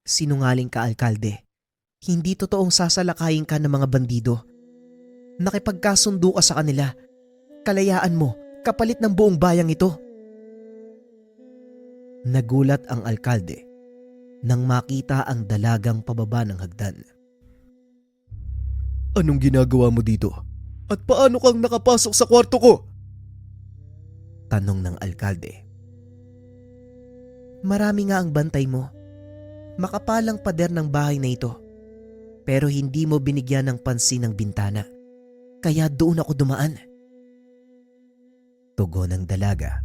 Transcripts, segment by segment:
Sinungaling ka, alkalde. Hindi totoong sasalakayin ka ng mga bandido. Nakipagkasundo ka sa kanila. Kalayaan mo, kapalit ng buong bayang ito. Nagulat ang alkalde nang makita ang dalagang pababa ng hagdan. Anong ginagawa mo dito? At paano kang nakapasok sa kwarto ko? Tanong ng alkalde. Marami nga ang bantay mo. Makapalang pader ng bahay na ito. Pero hindi mo binigyan ng pansin ng bintana. Kaya doon ako dumaan. Tugon ng dalaga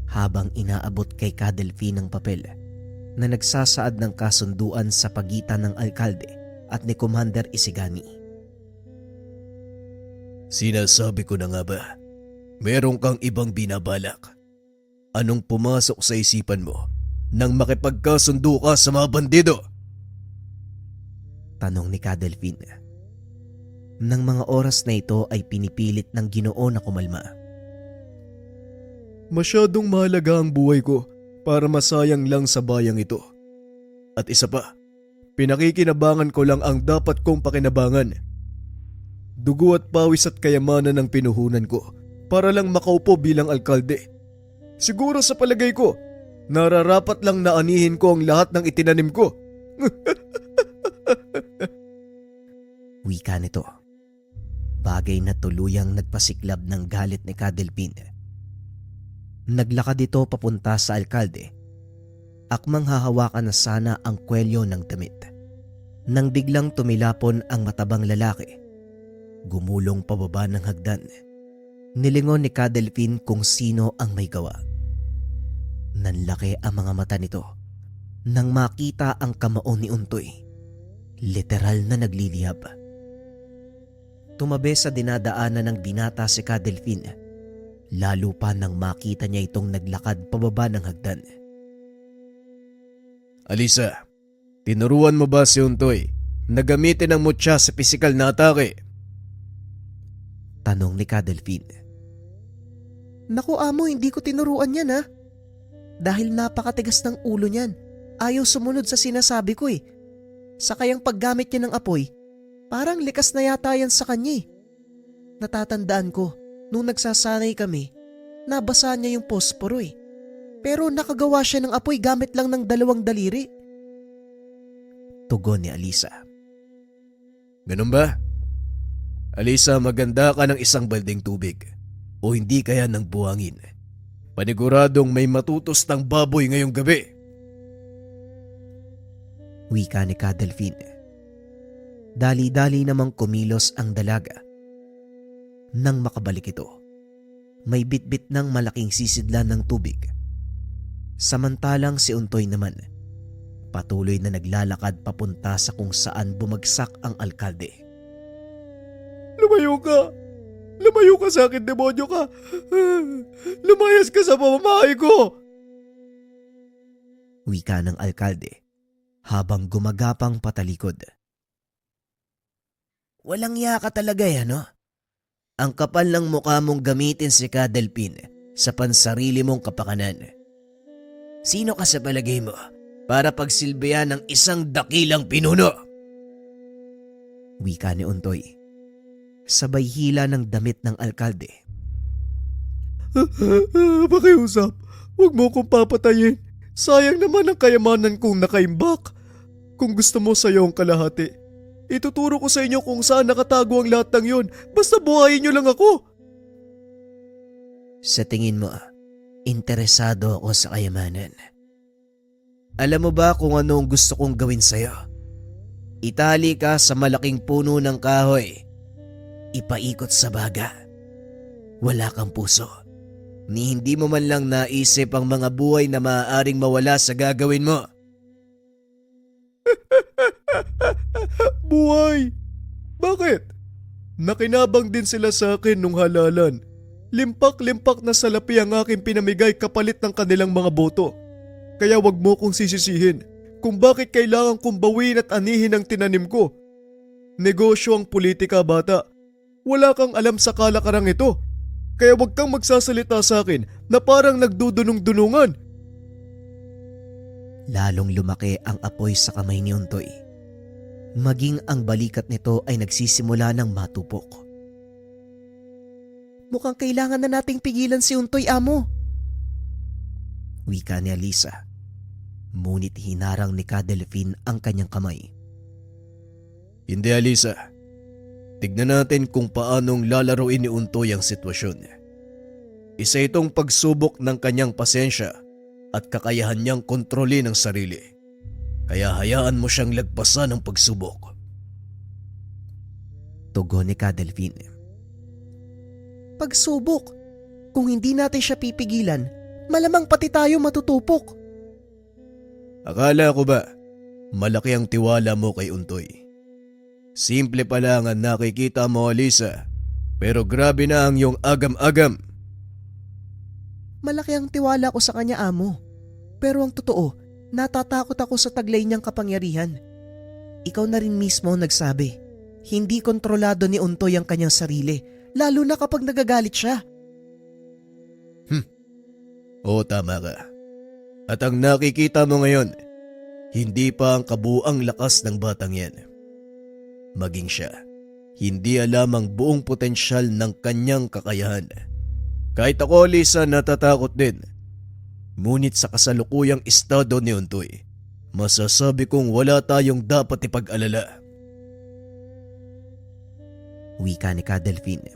habang inaabot kay Ka-Delfin ang papel na nagsasaad ng kasunduan sa pagitan ng alkalde at ni Commander Isigani. Sinasabi ko na nga ba, meron kang ibang binabalak. Anong pumasok sa isipan mo nang makipagkasundo ka sa mga bandido? Tanong ni Ka-Delfin. Nang mga oras na ito ay pinipilit ng Ginoo na kumalma. Masyadong mahalaga ang buhay ko para masayang lang sa bayang ito. At isa pa, pinakikinabangan ko lang ang dapat kong pakinabangan. Dugo at pawis at kayamanan ang pinuhunan ko para lang makaupo bilang alkalde. Siguro sa palagay ko, nararapat lang na anihin ko ang lahat ng itinanim ko. Wika nito. Bagay na tuluyang nagpasiklab ng galit ni Ka-Delfin. Naglakad ito papunta sa alkalde. Akmang hahawakan na sana ang kwelyo ng damit. Nang biglang tumilapon ang matabang lalaki, gumulong pababa ng hagdan. Nilingon ni Ka-Delfin kung sino ang may gawa. Nanlaki ang mga mata nito nang makita ang kamao ni Untoy. Literal na nagliliyab. Tumabi sa dinadaanan ng binata si Ka-Delfin, lalo pa nang makita niya itong naglakad pababa ng hagdan. Alisa, tinuruan mo ba si Untoy na gamitin ang mutya sa pisikal na atake? Tanong ni Ka-Delfin. Naku amo, hindi ko tinuruan yan ha. Dahil napakatigas ng ulo niyan. Ayaw sumunod sa sinasabi ko eh. Sa kayang paggamit niya ng apoy, parang likas na yata yan sa kanya eh. Natatandaan ko, nung nagsasanay kami, nabasa niya yung posporo eh. Pero nakagawa siya ng apoy gamit lang ng 2 daliri. Tugon ni Alisa. Ganun ba? Alisa, maganda ka ng isang balding tubig o hindi kaya ng buhangin. Paniguradong may matutustang baboy ngayong gabi. Wika ni Ka-Delfin. Dali-dali namang kumilos ang dalaga. Nang makabalik ito, may bitbit ng malaking sisidlan ng tubig. Samantalang si Untoy naman, patuloy na naglalakad papunta sa kung saan bumagsak ang alkalde. Lumayo ka! Lumayo ka sa akin, demonyo ka! Lumayas ka sa pamamahay ko! Wika ng alkalde habang gumagapang patalikod. Walang iya ka talaga yan, no? Ang kapal ng mukha mong gamitin si Ka-Delfin sa pansarili mong kapakanan. Sino ka sa palagay mo para pagsilbihan ng isang dakilang pinuno? Wika ni Untoy. Sabay hila ng damit ng alkalde. Pakiusap, huwag mo kong papatayin. Sayang naman ang kayamanan kong nakaimbak. Kung gusto mo sa'yo ang kalahati, ituturo ko sa inyo kung saan nakatago ang lahat ng yun. Basta buhayin niyo lang ako. Sa tingin mo, interesado ako sa kayamanan. Alam mo ba kung ano ang gusto kong gawin sa'yo? Itali ka sa malaking puno ng kahoy. Ipaikot sa baga. Wala kang puso. Ni hindi mo man lang naisip ang mga buhay na maaaring mawala sa gagawin mo. Buhay? Bakit? Nakinabang din sila sa akin nung halalan. Limpak-limpak na salapi ang aking pinamigay kapalit ng kanilang mga boto. Kaya wag mo kong sisisihin kung bakit kailangan kong bawiin at anihin ang tinanim ko. Negosyo ang politika, bata. Wala kang alam sa kalakarang ito. Kaya wag kang magsasalita sa akin na parang nagdudunong-dunungan. Lalong lumaki ang apoy sa kamay ni Untoy. Maging ang balikat nito ay nagsisimula ng matupok. Mukhang kailangan na nating pigilan si Untoy, amo. Wika ni Alisa. Ngunit hinarang ni Ka Delphine ang kanyang kamay. Hindi, Alisa. Tignan natin kung paanong lalaruin ni Untoy ang sitwasyon. Isa itong pagsubok ng kanyang pasensya at kakayahan niyang kontrolin ang sarili. Kaya hayaan mo siyang lagpasan ang pagsubok. Tugon ni Ka Delphine. Pagsubok? Kung hindi natin siya pipigilan, malamang pati tayo matutupok. Akala ko ba, malaki ang tiwala mo kay Untoy? Simple pa lang ang nakikita mo, Alisa, pero grabe na ang iyong agam-agam. Malaki ang tiwala ko sa kanya, amo. Pero ang totoo, natatakot ako sa taglay niyang kapangyarihan. Ikaw na rin mismo nagsabi, hindi kontrolado ni Untoy ang kanyang sarili, lalo na kapag nagagalit siya. Oo, tama ka. At ang nakikita mo ngayon, hindi pa ang kabuang lakas ng batang yan. Maging siya, hindi alam ang buong potensyal ng kanyang kakayahan. Kahit ako, Lisa, natatakot din. Ngunit sa kasalukuyang estado ni Untoy, masasabi kong wala tayong dapat ipag-alala. Wika ni Ka Delphine.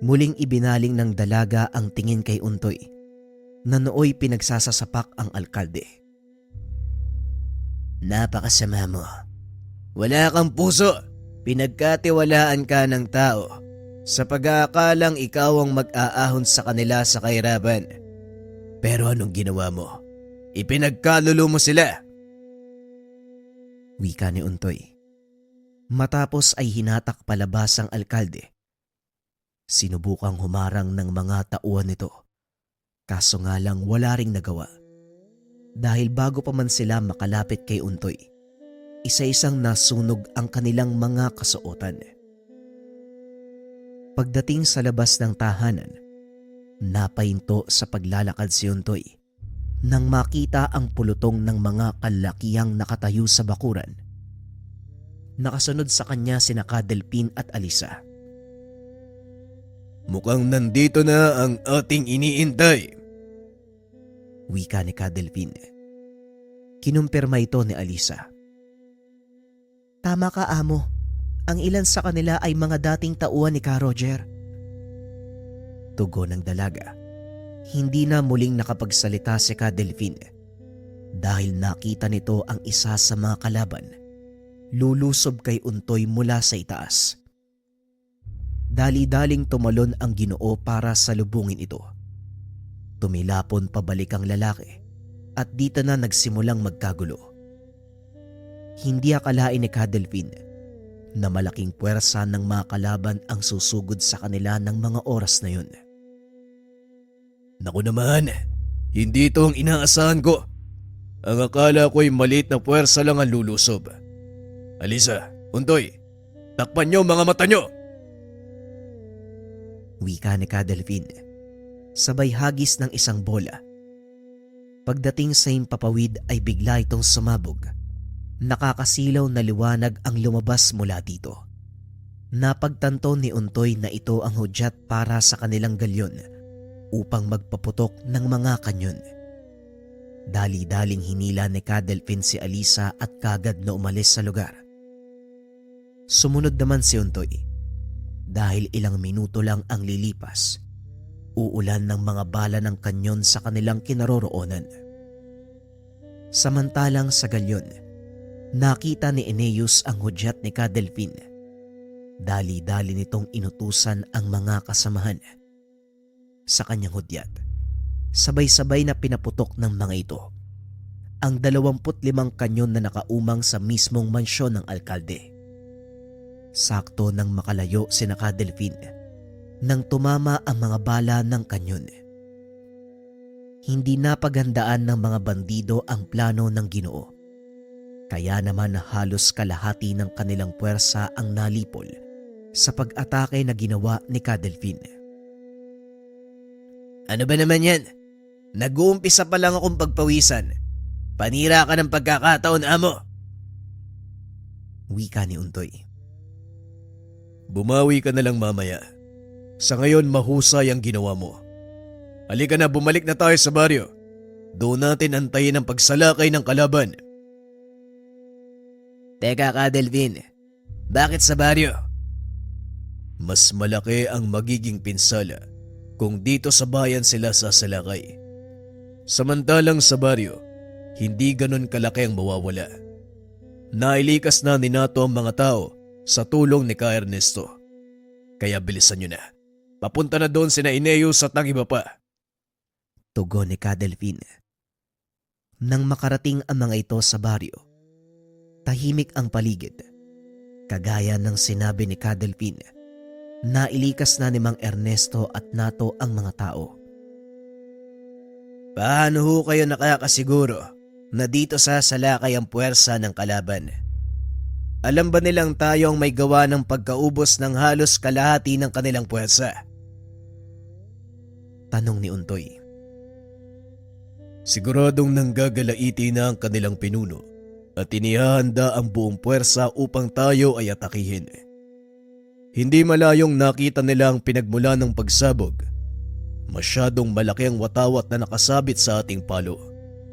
Muling ibinaling ng dalaga ang tingin kay Untoy na nooy pinagsasasapak ang alkalde. Napakasama mo. Wala kang puso. Pinagkatiwalaan ka ng tao sa pag-aakalang ikaw ang mag-aahon sa kanila sa kahirapan. Pero anong ginawa mo? Ipinagkalulo mo sila. Wika ni Untoy. Matapos ay hinatak palabas ang alkalde. Sinubukang humarang ng mga tauhan nito. Kaso nga lang wala ring nagawa. Dahil bago pa man sila makalapit kay Untoy, isa-isang nasunog ang kanilang mga kasuotan. Pagdating sa labas ng tahanan, napahinto sa paglalakad si Untoy nang makita ang pulutong ng mga kalakihang nakatayo sa bakuran. Nakasunod sa kanya sina Ka Delphine at Alisa. Mukhang nandito na ang ating iniintay. Wika ni Ka Delphine. Kinumpirma ito ni Alisa. Tama ka, amo. Ang ilan sa kanila ay mga dating tauhan ni Ka Roger. Tugon ng dalaga. Hindi na muling nakapagsalita si Ka Delphine dahil nakita nito ang isa sa mga kalaban lulusob kay Untoy mula sa itaas. Dali-daling tumalon ang Ginoo para salubungin ito. Tumilapon pabalik ang lalaki at dito na nagsimulang magkagulo. Hindi akalain ni Ka Delphine na malaking puwersa ng mga kalaban ang susugod sa kanila ng mga oras na yun. Naku naman, hindi ito ang inaasahan ko. Ang akala ko'y maliit na puwersa lang ang lulusob. Alisa, Untoy, takpan niyo mga mata niyo! Wika ni Ka Delphine, sabay hagis ng isang bola. Pagdating sa himpapawid ay bigla itong sumabog. Nakakasilaw na liwanag ang lumabas mula dito. Napagtanto ni Untoy na ito ang hudyat para sa kanilang galyon upang magpaputok ng mga kanyon. Dali-daling hinila ni Ka Delphine si Alisa at kagad na umalis sa lugar. Sumunod naman si Untoy. Dahil ilang minuto lang ang lilipas, uulan ng mga bala ng kanyon sa kanilang kinaroroonan. Samantalang sa galyon, nakita ni Eneus ang hudyat ni Ka Delphine. Dali-dali nitong inutusan ang mga kasamahan. Sa kanyang hudyat, sabay-sabay na pinaputok ng mga ito ang 25 kanyon na nakaumang sa mismong mansyon ng alkalde. Sakto nang makalayo sina Ka Delphine nang tumama ang mga bala ng kanyon. Hindi napaghandaan ng mga bandido ang plano ng Ginoo. Kaya naman halos kalahati ng kanilang puwersa ang nalipol sa pag-atake na ginawa ni Ka Delphine. Ano ba naman yan? Nag-uumpisa pa lang akong pagpawisan. Panira ka ng pagkakataon, amo. Wika ni Untoy. Bumawi ka na lang mamaya. Sa ngayon mahusay ang ginawa mo. Halika na, bumalik na tayo sa baryo. Doon natin antayin ang pagsalakay ng kalaban. Teka ka, Delvin. Bakit sa baryo? Mas malaki ang magiging pinsala kung dito sa bayan sila sasalakay. Samantalang sa baryo, hindi ganon kalaki ang mawawala. Nailikas na ni Nato ang mga tao sa tulong ni Ka Ernesto. Kaya bilisan nyo na. Papunta na doon sina Ineus at ng iba pa. Tugon ni Ka Delvin. Nang makarating ang mga ito sa baryo, tahimik ang paligid. Kagaya ng sinabi ni Ka Delvin, nailikas na ni Mang Ernesto at Nato ang mga tao. Paano ho kayo nakakasiguro na dito sasalakay ang puwersa ng kalaban? Alam ba nilang tayo ang may gawa ng pagkaubos ng halos kalahati ng kanilang puwersa? Tanong ni Untoy. Siguradong nanggagalaiti na ang kanilang pinuno at inihahanda ang buong puwersa upang tayo ay atakihin. Hindi malayong nakita nila ang pinagmula ng pagsabog. Masyadong malaki ang watawat na nakasabit sa ating palo.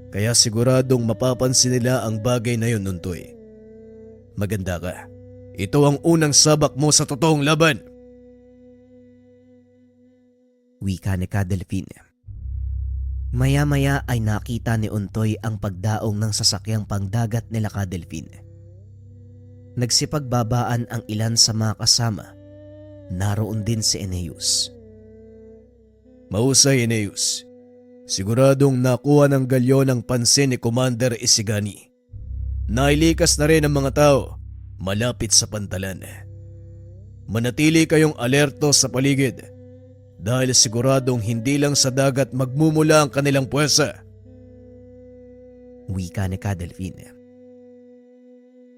Kaya siguradong mapapansin nila ang bagay na yun, Untoy. Maganda ka. Ito ang unang sabak mo sa totoong laban. Wika ni Ka Delvin. Maya-maya ay nakita ni Untoy ang pagdaong ng sasakyang pangdagat nila Ka Delvin. Nagsipagbabaan ang ilan sa mga kasama. Naroon din si Eneus. Mahusay, Eneus. Siguradong nakuha ng galyon ang pansin ni Commander Isigani. Nailikas na rin ang mga tao malapit sa pantalan. Manatili kayong alerto sa paligid dahil siguradong hindi lang sa dagat magmumula ang kanilang puwersa. Wika ni Ka Delvin.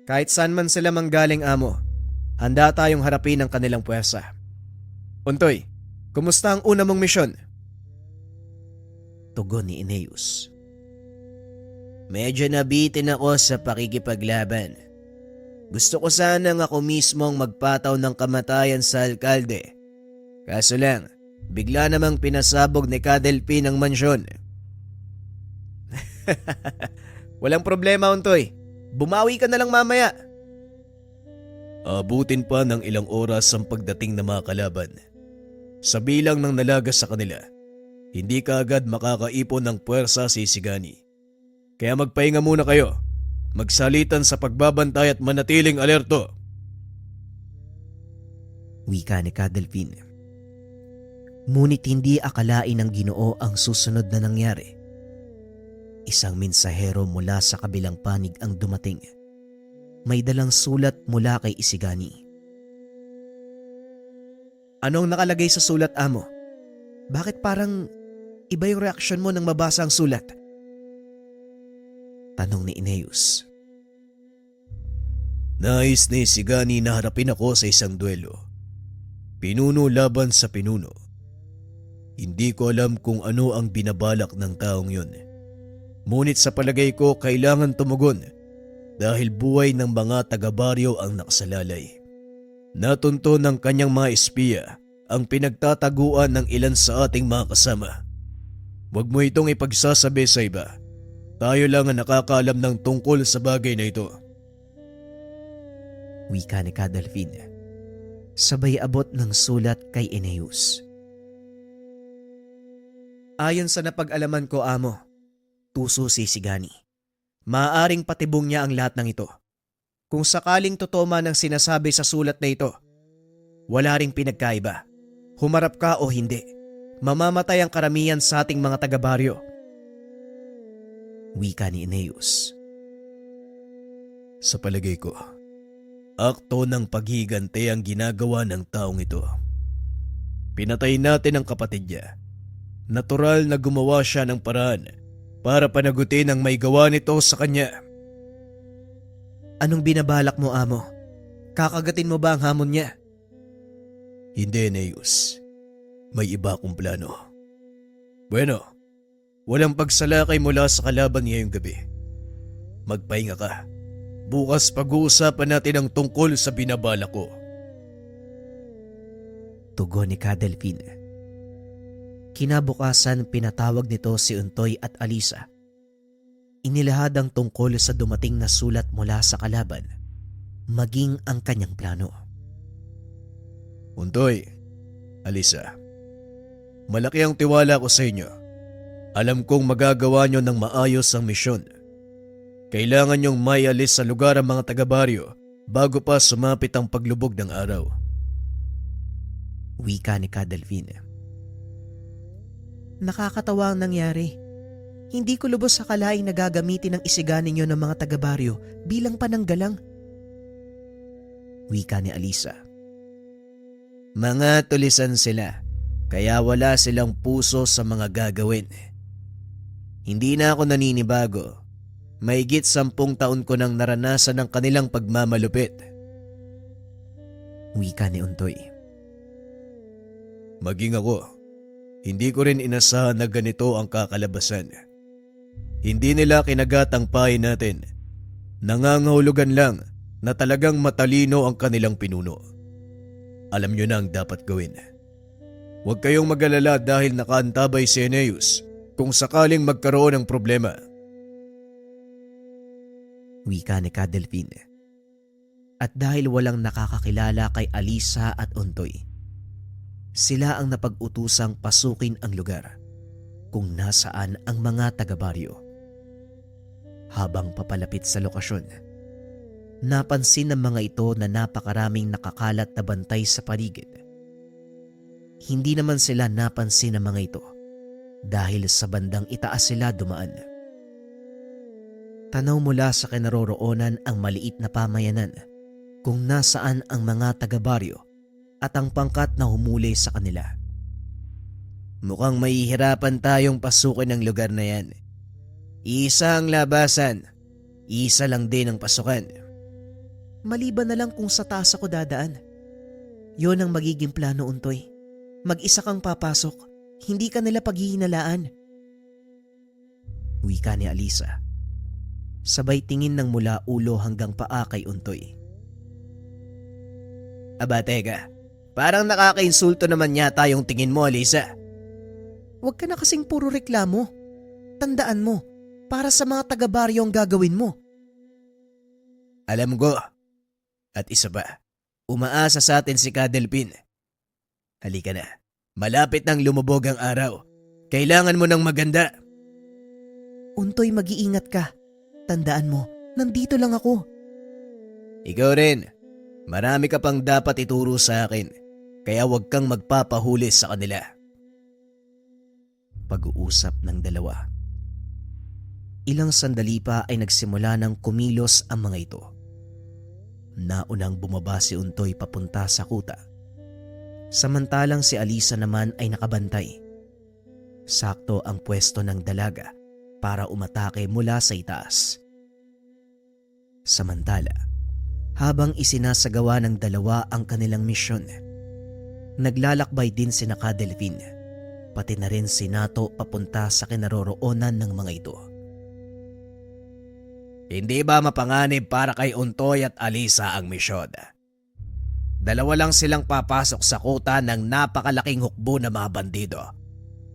Kahit saan man sila manggaling, amo, handa tayong harapin ang kanilang puwersa. Untoy, kumusta ang una mong misyon? Tugon ni Ineus. Medyo nabitin ako sa pakikipaglaban. Gusto ko sanang ako mismo ang magpataw ng kamatayan sa alkalde. Kaso lang, bigla namang pinasabog ni Ka Delvin ang mansyon. Walang problema, Untoy. Bumawi ka na lang mamaya. Abutin pa ng ilang oras ang pagdating ng mga kalaban. Sa bilang ng nalagas sa kanila, hindi ka agad makakaipon ng puwersa si Isigani. Kaya magpahinga muna kayo. Magsalitan sa pagbabantay at manatiling alerto. Wika ni Ka Delvin. Ngunit hindi akalain ng Ginoo ang susunod na nangyari. Isang mensahero mula sa kabilang panig ang dumating. May dalang sulat mula kay Isigani. Anong nakalagay sa sulat, amo? Bakit parang iba yung reaksyon mo nang mabasa ang sulat? Tanong ni Ineus. Nais ni Isigani na harapin ako sa isang duelo. Pinuno laban sa pinuno. Hindi ko alam kung ano ang binabalak ng taong yun. Ngunit sa palagay ko kailangan tumugon dahil buhay ng mga taga-baryo ang nakasalalay. Natunto ng kanyang mga espiya ang pinagtataguan ng ilan sa ating mga kasama. Huwag mo itong ipagsasabi sa iba. Tayo lang ang nakakaalam ng tungkol sa bagay na ito. Wika ni Ka Delvin. Sabay abot ng sulat kay Eneus. Ayon sa napag-alaman ko, amo, tuso si Isigani. Maaaring patibong niya ang lahat ng ito. Kung sakaling totoo man ang sinasabi sa sulat na ito, wala ring pinagkaiba. Humarap ka o hindi, mamamatay ang karamihan sa ating mga taga-baryo. Wika ni Eneus. Sa palagay ko, akto ng paghiganti ang ginagawa ng taong ito. Pinatay natin ang kapatid niya. Natural na gumawa siya ng paraan para panagutin ang may gawa nito sa kanya. Anong binabalak mo, amo? Kakagatin mo ba ang hamon niya? Hindi, Eneus. May iba akong plano. Bueno, walang pagsalakay mula sa kalaban ngayong gabi. Magpahinga ka. Bukas pag-uusapan natin ang tungkol sa binabala ko. Tugon ni Cadelvin. Kinabukasan pinatawag nito si Untoy at Alisa. Inilahad ang tungkol sa dumating na sulat mula sa kalaban, maging ang kanyang plano. Untoy, Alisa, malaki ang tiwala ko sa inyo. Alam kong magagawa nyo ng maayos ang misyon. Kailangan nyong maialis sa lugar ang mga taga-baryo bago pa sumapit ang paglubog ng araw. Wika ni Cadelvin. Nakakatawa ang nangyari. Hindi ko lubos sa kalaing na gagamitin ang isiga ninyo ng mga taga-baryo bilang pananggalang. Wika ni Alisa. Mga tulisan sila, kaya wala silang puso sa mga gagawin. Hindi na ako naninibago. Mahigit 10 taon ko nang naranasan ang kanilang pagmamalupit. Wika ni Untoy. Maging ako, hindi ko rin inasahan na ganito ang kakalabasan. Hindi nila kinagat ang pahay natin. Nangangahulugan lang na talagang matalino ang kanilang pinuno. Alam nyo na ang dapat gawin. Huwag kayong mag-alala dahil nakaantabay si Aeneas kung sakaling magkaroon ng problema. Wika ni Cadelvin. At dahil walang nakakakilala kay Alisa at Untoy, sila ang napag-utusang pasukin ang lugar kung nasaan ang mga taga-baryo. Habang papalapit sa lokasyon, napansin ng mga ito na napakaraming nakakalat na bantay sa paligid. Hindi naman sila napansin ng mga ito dahil sa bandang itaas sila dumaan. Tanaw mula sa kinaroroonan ang maliit na pamayanan kung nasaan ang mga taga-baryo at ang pangkat na humuli sa kanila. Mukhang mahihirapan tayong pasukin ang lugar na yan. Isa ang labasan, isa lang din ang pasukan. Maliban na lang kung sa taas ako dadaan. Yon ang magiging plano, Untoy. Mag-isa kang papasok, hindi ka nila paghihinalaan. Wika ni Alisa. Sabay tingin ng mula ulo hanggang paa kay Untoy. Aba teka, parang nakakainsulto naman yata yung tingin mo, Alisa. Huwag ka na kasing puro reklamo. Tandaan mo, para sa mga taga-baryo ang gagawin mo. Alam ko. At isa pa, umaasa sa atin si Cadelvin. Halika na, malapit nang lumubog ang araw. Kailangan mo ng maganda. Untoy, mag-iingat ka. Tandaan mo, nandito lang ako. Ikaw rin. Marami ka pang dapat ituro sa akin, kaya huwag kang magpapahuli sa kanila. Pag-uusap ng dalawa. Ilang sandali pa ay nagsimula ng kumilos ang mga ito. Naunang bumaba si Untoy papunta sa kuta. Samantalang si Alisa naman ay nakabantay. Sakto ang pwesto ng dalaga para umatake mula sa itaas. Samantala, habang isinasagawa ng dalawa ang kanilang misyon, naglalakbay din sina Cadelvin, pati na rin si Nato papunta sa kinaroroonan ng mga ito. Hindi ba mapanganib para kay Untoy at Alisa ang misyon? Dalawa lang silang papasok sa kuta ng napakalaking hukbo ng mga bandido.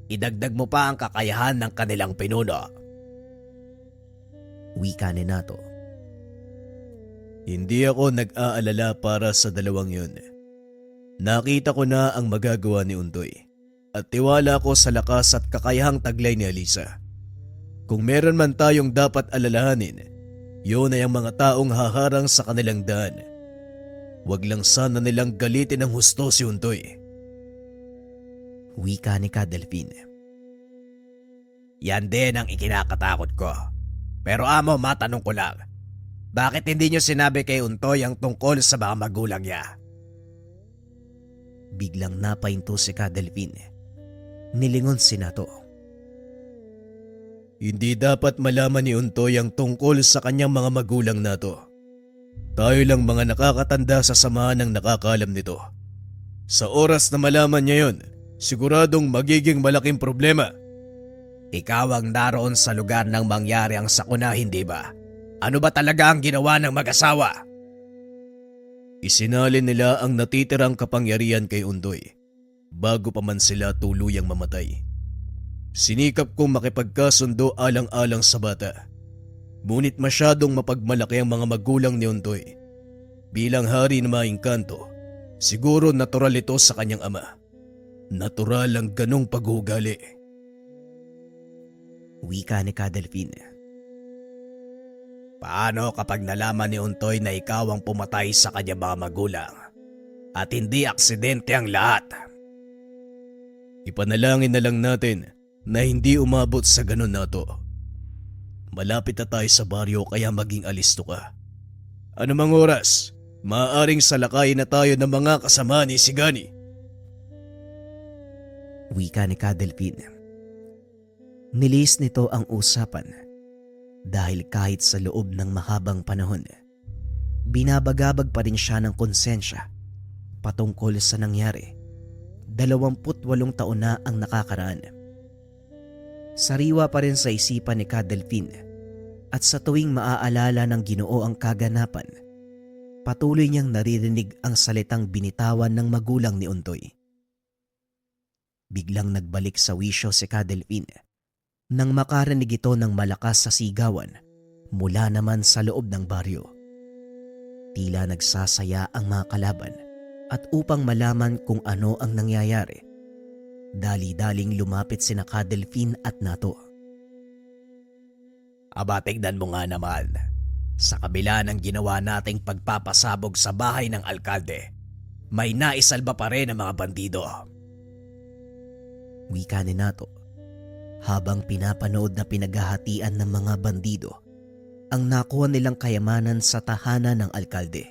Idagdag mo pa ang kakayahan ng kanilang pinuno. Wika ni Nato. Hindi ako nag-aalala para sa dalawang yun. Nakita ko na ang magagawa ni Untoy at tiwala ko sa lakas at kakayahang taglay ni Alisa. Kung meron man tayong dapat alalahanin, yun ay ang mga taong haharang sa kanilang daan. Huwag lang sana nilang galitin ng husto si Untoy. Wika ni Cadelvin. Yan din ang ikinakatakot ko. Pero amo, matanong ko lang. Bakit hindi nyo sinabi kay Untoy ang tungkol sa mga magulang niya? Biglang napahinto si Cadelvin. Nilingon si Nato. Hindi dapat malaman ni Untoy ang tungkol sa kanyang mga magulang na to. Tayo lang mga nakakatanda sa samahan ng nakakalam nito. Sa oras na malaman niya yon, siguradong magiging malaking problema. Ikaw ang naroon sa lugar nang mangyari ang sakuna, hindi ba? Ano ba talaga ang ginawa ng mag-asawa? Isinalin nila ang natitirang kapangyarihan kay Undoy bago pa man sila tuluyang mamatay. Sinikap kong makipagkasundo alang-alang sa bata. Ngunit masyadong mapagmalaki ang mga magulang ni Undoy. Bilang hari na maingkanto, siguro natural ito sa kanyang ama. Natural ang ganong paghugali. Wika ni Kadelfin. Paano kapag nalaman ni Untoy na ikaw ang pumatay sa kanyang mga magulang at hindi aksidente ang lahat? Ipanalangin na lang natin na hindi umabot sa ganun na to. Malapit na tayo sa baryo kaya maging alisto ka. Anumang oras, maaaring salakayin na tayo ng mga kasama ni Sigani. Wika ni Kadelfin. Nilis nito ang usapan dahil kahit sa loob ng mahabang panahon, binabagabag pa rin siya ng konsensya patungkol sa nangyari. 28 taon na ang nakakaraan. Sariwa pa rin sa isipan ni Kadelfin at sa tuwing maaalala ng Ginoo ang kaganapan, patuloy niyang naririnig ang salitang binitawan ng magulang ni Untoy. Biglang nagbalik sa wisyo si Kadelfin nang makarinig ito ng malakas sa sigawan mula naman sa loob ng baryo. Tila nagsasaya ang mga kalaban at upang malaman kung ano ang nangyayari, dali-daling lumapit sina Kadelfin at Nato. Aba, tignan mo nga naman. Sa kabila ng ginawa nating pagpapasabog sa bahay ng alkalde, may naisalba pa rin ang mga bandido. Wika ni Nato habang pinapanood na pinaghahatian ng mga bandido ang nakuha nilang kayamanan sa tahanan ng alkalde.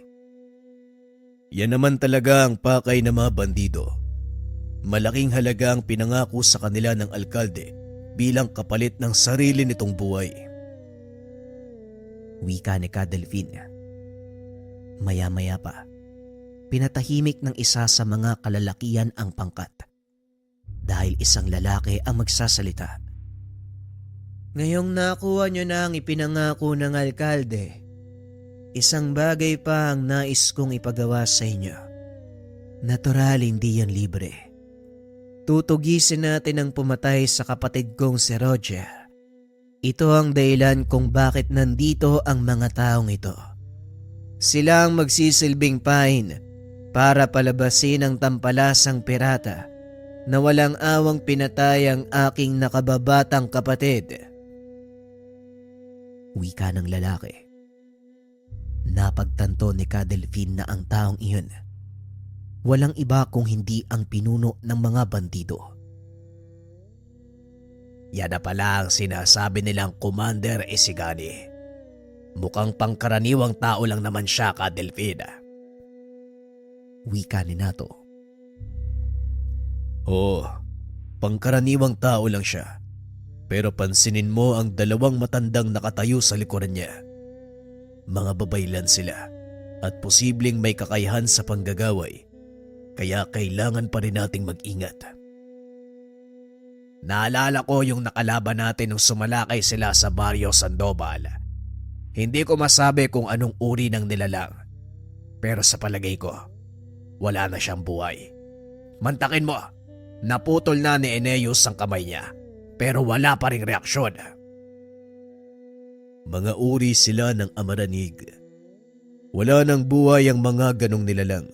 Yan naman talaga ang pakay ng mga bandido. Malaking halaga ang pinangako sa kanila ng alkalde bilang kapalit ng sarili nitong buhay. Wika ni Kadelfin. Maya-maya pa, pinatahimik ng isa sa mga kalalakian ang pangkat dahil isang lalaki ang magsasalita. Ngayong nakuha nyo na ang ipinangako ng alkalde, isang bagay pa ang nais kong ipagawa sa inyo. Natural, hindi yan libre. Tutugisin natin ang pumatay sa kapatid kong si Roger. Ito ang dahilan kung bakit nandito ang mga taong ito. Sila ang magsisilbing pain para palabasin ang tampalasang pirata na walang awang pinatay ang aking nakababatang kapatid. Wika ng lalaki. Napagtanto ni Kadelfin na ang taong iyon walang iba kung hindi ang pinuno ng mga bandido. Yan na pala ang sinasabi nilang Commander Isigani. Mukhang pangkaraniwang tao lang naman siya, Kadelfin. Wika ni Nato. Oo, pangkaraniwang tao lang siya. Pero pansinin mo ang dalawang matandang nakatayo sa likuran niya. Mga babaylan sila at posibleng may kakayahan sa panggagaway. Kaya kailangan pa rin nating mag-ingat. Naalala ko yung nakalaban natin nung sumalakay sila sa Barrio Sandoval. Hindi ko masabi kung anong uri ng nilalang. Pero sa palagay ko, wala na siyang buhay. Mantakin mo, naputol na ni Eneus ang kamay niya. Pero wala pa ring reaksyon. Mga uri sila ng amaranig. Wala nang buhay ang mga ganong nilalang.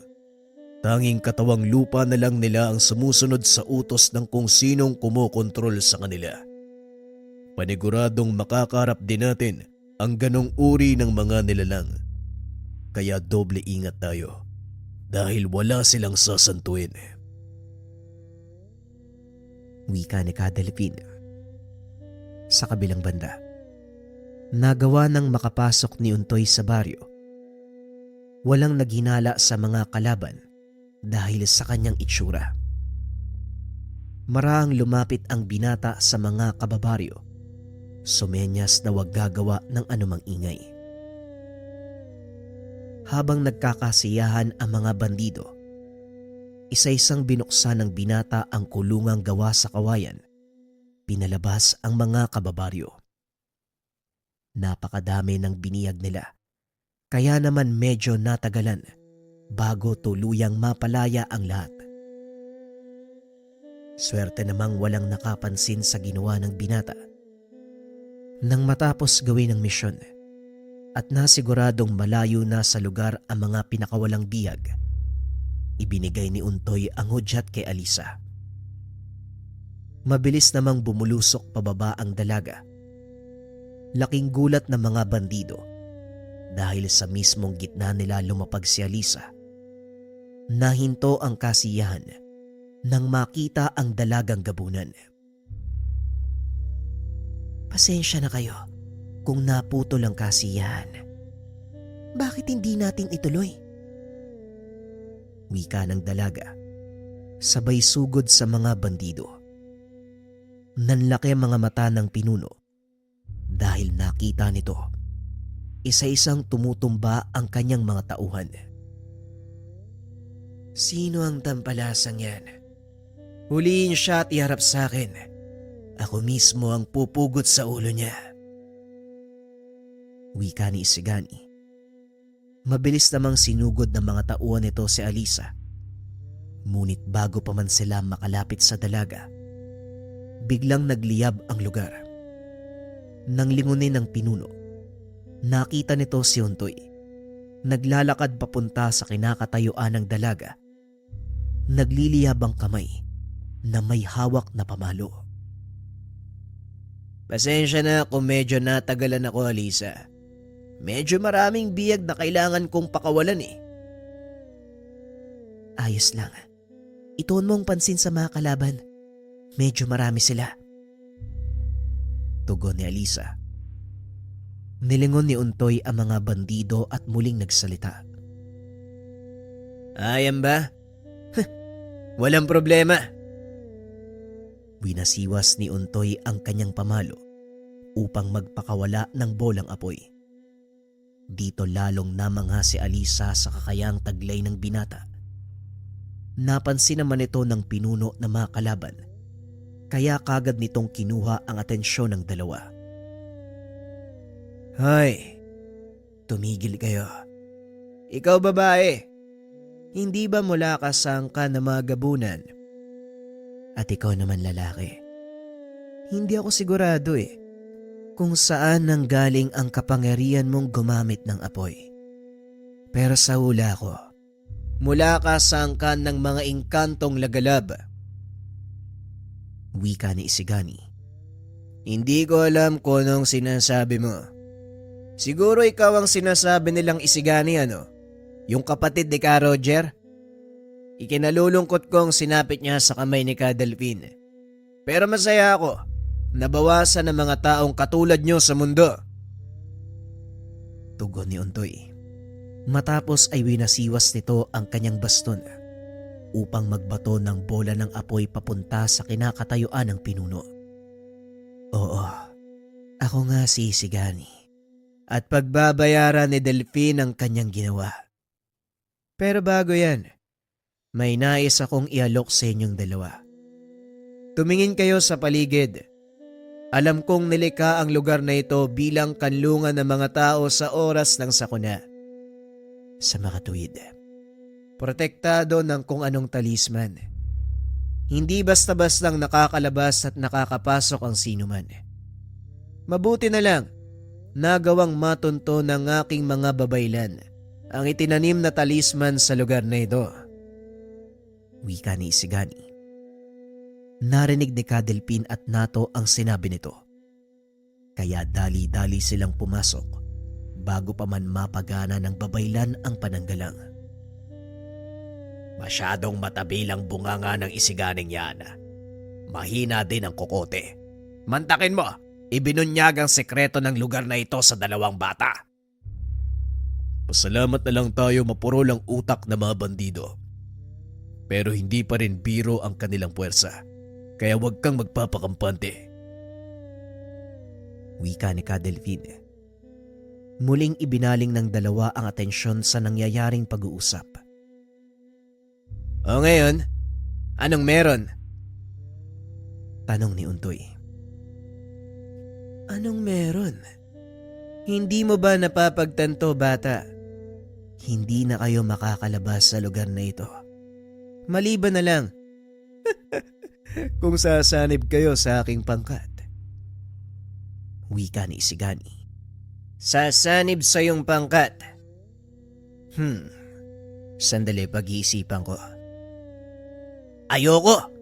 Tanging katawang lupa na lang nila ang sumusunod sa utos ng kung sinong kumokontrol sa kanila. Paniguradong makakarap din natin ang ganong uri ng mga nilalang. Kaya doble ingat tayo dahil wala silang sasantuin. Wika ni Kadelfin. Sa kabilang banda, nagawa ng makapasok ni Untoy sa baryo. Walang naghinala sa mga kalaban dahil sa kanyang itsura. Maraang lumapit ang binata sa mga kababaryo, sumenyas na wag gagawa ng anumang ingay. Habang nagkakasiyahan ang mga bandido, isa-isang binuksan ng binata ang kulungang gawa sa kawayan. Pinalabas ang mga kababaryo. Napakadami ng biniyag nila. Kaya naman medyo natagalan bago tuluyang mapalaya ang lahat. Swerte namang walang nakapansin sa ginawa ng binata. Nang matapos gawin ang misyon at nasiguradong malayo na sa lugar ang mga pinakawalang biyag, ibinigay ni Untoy ang hudyat kay Alisa. Mabilis namang bumulusok pababa ang dalaga. Laking gulat ng mga bandido dahil sa mismong gitna nila lumapag si Alisa. Nahinto ang kasiyahan nang makita ang dalagang gabunan. Pasensya na kayo kung naputol ang kasiyahan. Bakit hindi natin ituloy? Wika ng dalaga, sabay sugod sa mga bandido. Nanlaki ang mga mata ng pinuno dahil nakita nito isa-isang tumutumba ang kanyang mga tauhan. Sino ang tampalasang yan? Huliin siya at iharap sa akin. Ako mismo ang pupugot sa ulo niya. Wika ni Isigani. Mabilis namang sinugod ng mga tauhan nito si Alisa. Ngunit bago pa man sila makalapit sa dalaga, biglang nagliyab ang lugar. Nang lingunin ng pinuno, nakita nito si Untoy. Naglalakad papunta sa kinakatayuan ng dalaga. Nagliliyab ang kamay na may hawak na pamalo. Pasensya na kung medyo natagalan ako, Alisa. Medyo maraming biyag na kailangan kong pakawalan eh. Ayos lang. Ituon mong pansin sa mga kalaban. Medyo marami sila. Tugon ni Alisa. Nilingon ni Untoy ang mga bandido at muling nagsalita. Ayan ba? Walang problema. Winasiwas ni Untoy ang kanyang pamalo upang magpakawala ng bolang apoy. Dito lalong namangha si Alisa sa kakayang taglay ng binata. Napansin naman ito ng pinuno na mga kalaban, kaya kagad nitong kinuha ang atensyon ng dalawa. Hoy, tumigil kayo. Ikaw babae, hindi ba mula ka sangka na mga gabunan? At ikaw naman lalaki. Hindi ako sigurado kung saan nanggaling ang kapangyarihan mong gumamit ng apoy. Pero sa hula ko, mula ka sangka ng mga engkantong lagalab. Wika ni Isigani. Hindi ko alam kung anong sinasabi mo. Siguro ikaw ang sinasabi nilang Isigani, ano? Yung kapatid ni Ka Roger? Ikinalulungkot kong sinapit niya sa kamay ni Ka Delphine. Pero masaya ako. Nabawasan ng mga taong katulad niyo sa mundo. Tugon ni Untoy. Matapos ay winasiwas nito ang kanyang baston upang magbato ng bola ng apoy papunta sa kinakatayuan ng pinuno. Oo, ako nga si Isigani. At pagbabayaran ni Delphine ang kanyang ginawa. Pero bago yan, may nais akong ialok sa inyong dalawa. Tumingin kayo sa paligid. Alam kong nilikha ang lugar na ito bilang kanlungan ng mga tao sa oras ng sakuna. Sa makatuwid, protektado ng kung anong talisman. Hindi basta-bastang nakakalabas at nakakapasok ang sinuman. Mabuti na lang, nagawang matunto ng aking mga babaylan ang itinanim na talisman sa lugar na ito. Wika ni Isigani. Narinig ni Ka Delphine at Nato ang sinabi nito. Kaya dali-dali silang pumasok bago pa man mapagana ng babaylan ang pananggalang. Masyadong matabilang bunganga ng Isiganing yan. Mahina din ang kokote. Mantakin mo, ibinunyag ang sekreto ng lugar na ito sa dalawang bata. Pasalamat na lang tayo mapurol ang utak ng mga bandido. Pero hindi pa rin biro ang kanilang puwersa. Kaya huwag kang magpapakampante. Wika ni Ka Delphine. Muling ibinaling ng dalawa ang atensyon sa nangyayaring pag-uusap. O ngayon, anong meron? Tanong ni Untoy. Anong meron? Hindi mo ba napapagtanto, bata? Hindi na kayo makakalabas sa lugar na ito. Maliban na lang kung sasanib kayo sa aking pangkat. Wika ni Isigani. Sasanib sa iyong pangkat. Sandali, pag-iisipan ko. Ayoko!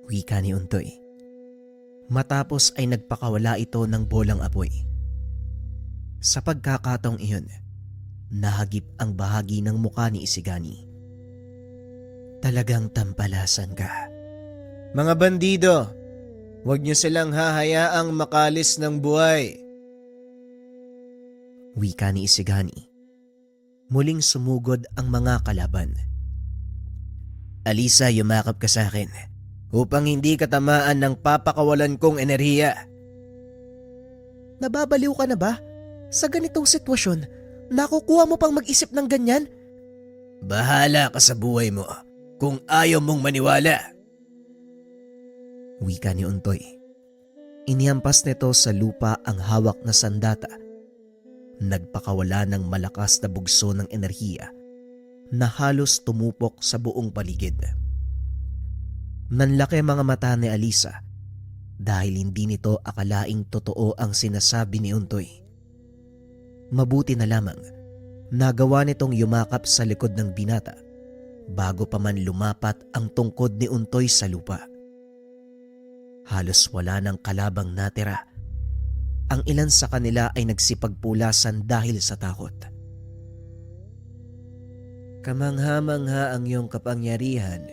Wika ni Untoy. Matapos ay nagpakawala ito ng bolang apoy. Sa pagkakataong iyon, nahagip ang bahagi ng muka ni Isigani. Talagang tampalasan ka. Mga bandido, huwag niyo silang hahayaang makalis ng buhay. Wika ni Isigani. Muling sumugod ang mga kalaban. Alisa, yumakap ka sa akin upang hindi ka tamaan ng papakawalan kong enerhiya. Nababaliw ka na ba? Sa ganitong sitwasyon, nakukuha mo pang mag-isip ng ganyan? Bahala ka sa buhay mo kung ayaw mong maniwala. Wika ni Untoy. Inihampas nito sa lupa ang hawak na sandata. Nagpakawala ng malakas na bugso ng enerhiya na halos tumupok sa buong paligid. Nanlaki mga mata ni Alisa dahil hindi nito akalaing totoo ang sinasabi ni Untoy. Mabuti na lamang nagawa nitong yumakap sa likod ng binata bago pa man lumapat ang tungkod ni Untoy sa lupa. Halos wala ng kalabang natira. Ang ilan sa kanila ay nagsipagpulasan dahil sa takot. Kamangha-mangha ang iyong kapangyarihan.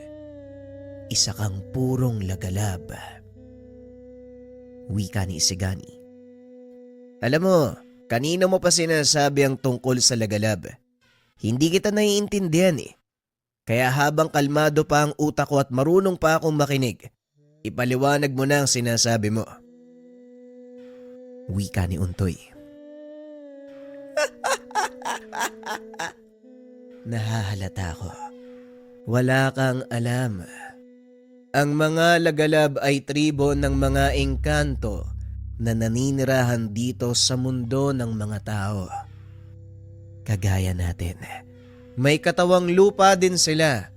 Isa kang purong lagalab. Wika ni Isigani. Alam mo, kanino mo pa sinasabi ang tungkol sa lagalab? Hindi kita naiintindihan eh. Kaya habang kalmado pa ang utak ko at marunong pa akong makinig, ipaliwanag mo na ang sinasabi mo. Wika ni Untoy. Nahahalata ko. Wala kang alam. Ang mga lagalab ay tribo ng mga engkanto na naninirahan dito sa mundo ng mga tao. Kagaya natin. May katawang lupa din sila.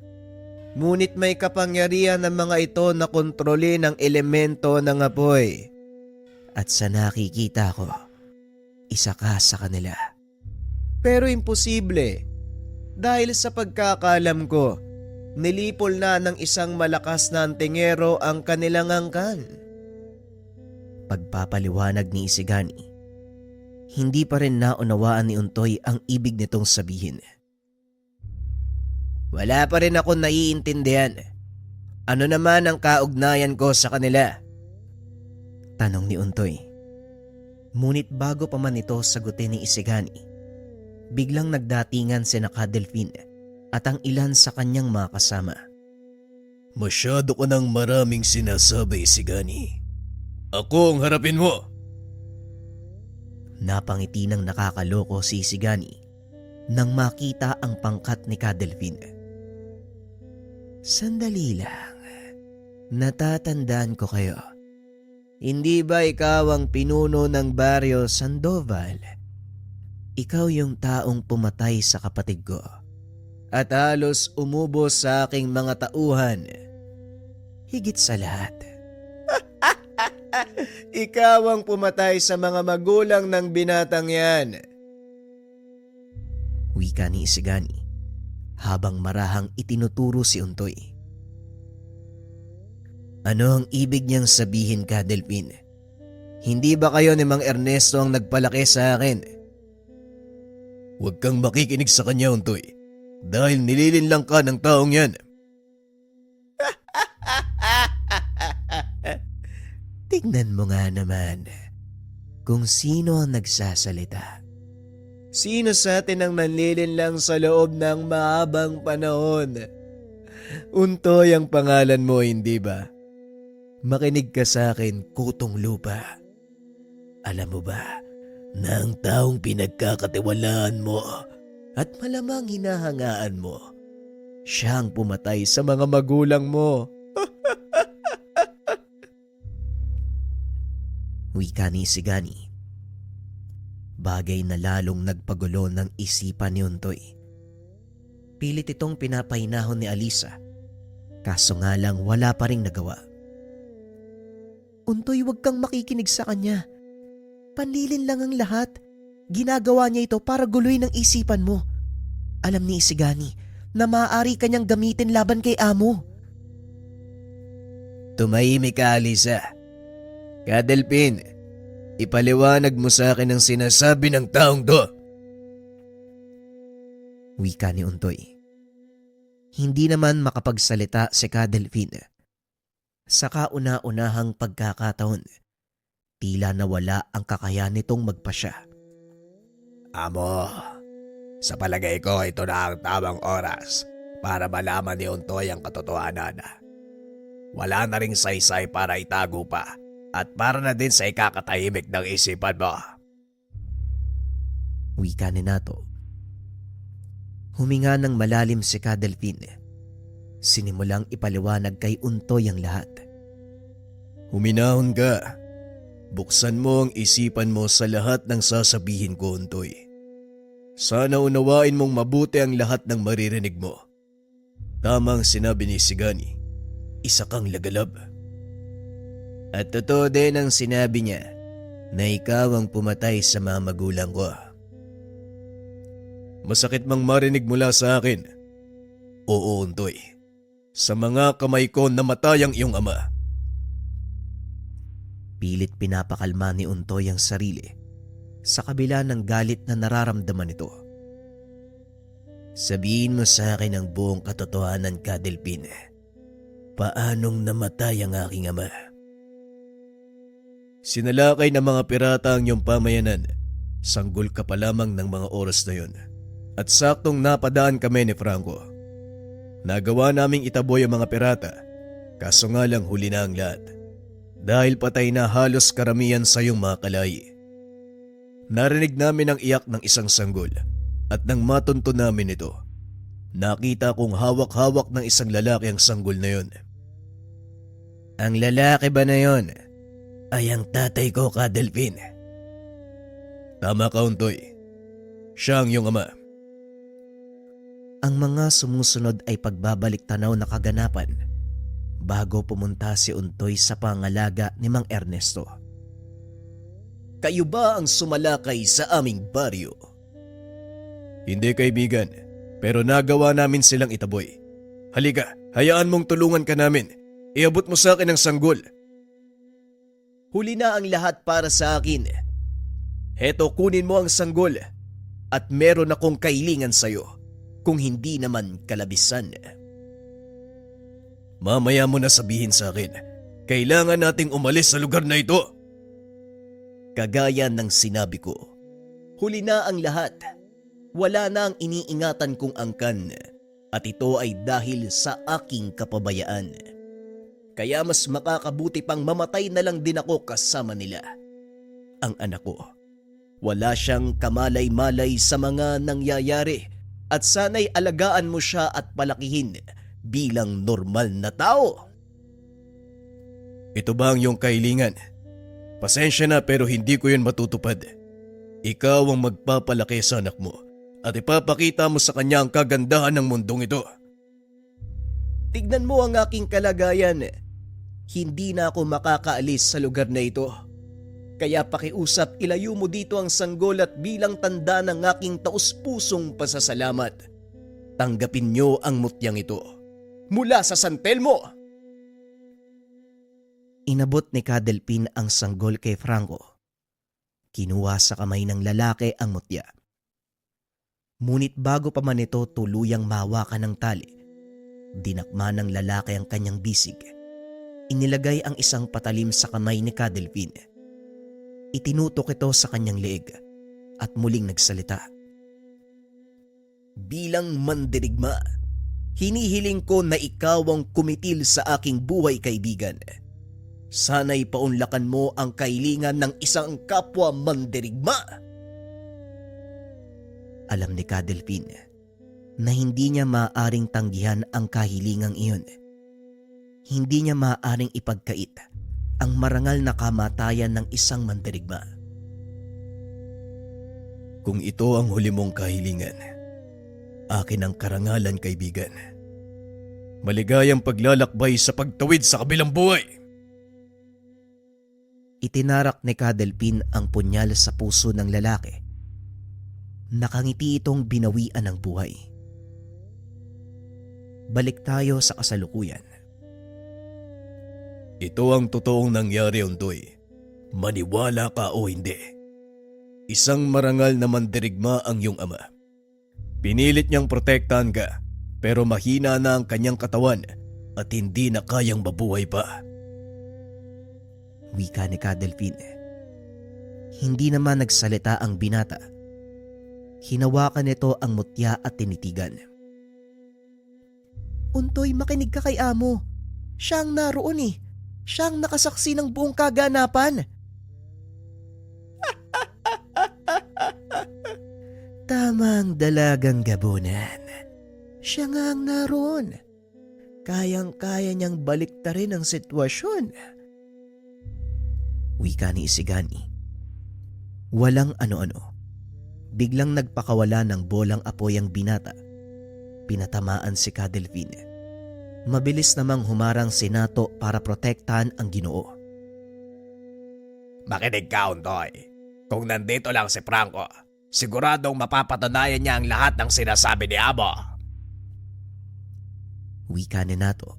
Ngunit may kapangyarihan ng mga ito na kontrolin ang elemento ng apoy. At sa nakikita ko, isa ka sa kanila. Pero imposible. Dahil sa pagkakalam ko, nilipol na ng isang malakas na antingero ang kanilang angkan. Pagpapaliwanag ni Isigani, hindi pa rin naunawaan ni Untoy ang ibig nitong sabihin. Wala pa rin ako naiintindihan. Ano naman ang kaugnayan ko sa kanila? Tanong ni Untoy. Ngunit bago pa man ito sagutin ni Isigani, biglang nagdatingan si Delphine at ang ilan sa kanyang mga kasama. Masyado ko ng maraming sinasabi, Isigani. Ako ang harapin mo. Napangiti ng nakakaloko si Isigani nang makita ang pangkat ni Delphine. Sandali lang. Natatandaan ko kayo. Hindi ba ikaw ang pinuno ng baryo Sandoval? Ikaw yung taong pumatay sa kapatid ko at halos umubos sa aking mga tauhan. Higit sa lahat, ikaw ang pumatay sa mga magulang ng binatang yan. Wika ni Isigani habang marahang itinuturo si Untoy. Ano ang ibig niyang sabihin, Delphine? Hindi ba kayo ni Mang Ernesto ang nagpalaki sa akin? Huwag kang makikinig sa kanya, Untoy. Dahil nililinlang ka ng taong yan. Tignan mo nga naman kung sino ang nagsasalita. Sino sa atin ang nanlilinlang sa loob ng mahabang panahon? Untoy ang pangalan mo, hindi ba? Makinig ka sa akin, kutong lupa. Alam mo ba na ang taong pinagkakatiwalaan mo at malamang hinahangaan mo, siya ang pumatay sa mga magulang mo? Wika ni Isigani Bagay na lalong nagpagulo ng isipan ni Untoy. Pilit itong pinapahinahon ni Alisa, kaso nga lang wala pa ring nagawa. Untoy, huwag kang makikinig sa kanya. Panlilin lang ang lahat. Ginagawa niya ito para guluhin ang isipan mo. Alam ni Isigani na maaari kanyang gamitin laban kay amo. Tumahimik ka, Alisa. Kadelpin, ipaliwanag mo sa akin ang sinasabi ng taong to. Wika ni Untoy. Hindi naman makapagsalita si Kadelpin. Sa kauna-unahang pagkakataon, tila nawala ang kakayahan nitong magpasya. Amo, sa palagay ko ito na ang tamang oras para malaman ni Untoy ang katotohanan. Wala na ring saysay para itago pa at para na din sa ikakatahimik ng isipan mo. Wika ni Nato. Huminga ng malalim si Kadelpin. Sinimulang ipaliwanag kay Untoy ang lahat. Huminahon ka. Buksan mo ang isipan mo sa lahat ng sasabihin ko, Untoy. Sana unawain mong mabuti ang lahat ng maririnig mo. Tamang sinabi ni Isigani, isa kang lagalab. At totoo din ang sinabi niya na ikaw ang pumatay sa mga magulang ko. Masakit mang marinig mula sa akin. Oo, Untoy. Sa mga kamay ko namatay ang iyong ama. Pilit pinapakalma ni Untoy ang sarili sa kabila ng galit na nararamdaman nito. Sabihin mo sa akin ang buong katotohanan, Kadelpin. Paanong namatay ang aking ama? Sinalakay ng mga pirata ang iyong pamayanan. Sanggol ka pa lamang ng mga oras na yun. At saktong napadaan kami ni Franco. Nagawa naming itaboy ang mga pirata, kaso nga lang huli na ang lahat. Dahil patay na halos karamihan sa iyong mga kalahi. Narinig namin ang iyak ng isang sanggol at nang matunto namin ito, nakita kong hawak-hawak ng isang lalaki ang sanggol na yun. Ang lalaki ba na yun ay ang tatay ko, Kadelpin? Tama ka, Untoy. Siya ang iyong ama. Ang mga sumusunod ay pagbabalik tanaw na kaganapan bago pumunta si Untoy sa pangalaga ni Mang Ernesto. Kayo ba ang sumalakay sa aming baryo? Hindi, kaibigan, pero nagawa namin silang itaboy. Halika, hayaan mong tulungan ka namin. Iabot mo sa akin ang sanggol. Huli na ang lahat para sa akin. Heto, kunin mo ang sanggol at meron akong kailingan sa'yo. Kung hindi naman kalabisan. Mamaya mo na sabihin sa akin, kailangan nating umalis sa lugar na ito. Kagaya ng sinabi ko, huli na ang lahat. Wala na ang iniingatan kong angkan at ito ay dahil sa aking kapabayaan. Kaya mas makakabuti pang mamatay na lang din ako kasama nila. Ang anak ko, wala siyang kamalay-malay sa mga nangyayari. At sana'y alagaan mo siya at palakihin bilang normal na tao. Ito ba ang iyong kailingan? Pasensya na pero hindi ko yun matutupad. Ikaw ang magpapalaki sa anak mo at ipapakita mo sa kanya ang kagandahan ng mundong ito. Tignan mo ang aking kalagayan. Hindi na ako makakaalis sa lugar na ito. Kaya pakiusap, ilayo mo dito ang sanggol at bilang tanda ng aking taus-pusong pasasalamat. Tanggapin niyo ang mutyang ito mula sa San Telmo. Inabot ni Kadelpin ang sanggol kay Franco. Kinuha sa kamay ng lalaki ang mutya. Ngunit bago pa man ito tuluyang mahawakan ng tali, dinakma ng lalaki ang kanyang bisig. Inilagay ang isang patalim sa kamay ni Kadelpin. Itinutok ito sa kanyang leeg at muling nagsalita. Bilang mandirigma, hinihiling ko na ikaw ang kumitil sa aking buhay, kaibigan. Sana'y paunlakan mo ang kailingan ng isang kapwa mandirigma. Alam ni Kadelpin na hindi niya maaaring tanggihan ang kahilingang iyon. Hindi niya maaaring ipagkait. ang marangal na kamatayan ng isang mandirigma. Kung ito ang huli mong kahilingan, akin ang karangalan, kaibigan. Maligayang paglalakbay sa pagtawid sa kabilang buhay. Itinarak ni Kadelpin ang punyal sa puso ng lalaki. Nakangiti itong binawian ng buhay. Balik tayo sa kasalukuyan. Ito ang totoong nangyari, Untoy. Maniwala ka o hindi. Isang marangal na mandirigma ang iyong ama. Pinilit niyang protektahan ka, pero mahina na ang kanyang katawan at hindi na kayang mabuhay pa. Wika ni Kadelpin. Hindi naman nagsalita ang binata. Hinawakan nito ang mutya at tinitigan. Untoy, makinig ka kay amo. Siya ang naroon eh. Siya ang nakasaksi ng buong kaganapan. Tamang dalagang gabunan. Siya nga ang naroon. Kayang-kaya niyang baliktarin ang sitwasyon. Wika ni Isigani. Walang ano-ano. Biglang nagpakawala ng bolang apoy ang binata. Pinatamaan si Kadelpin. Mabilis namang humarang si Nato para protektahan ang Ginoo. Makinig ka, Untoy. Kung nandito lang si Franco, siguradong mapapatunayan niya ang lahat ng sinasabi ni Amo. Wika ni Nato.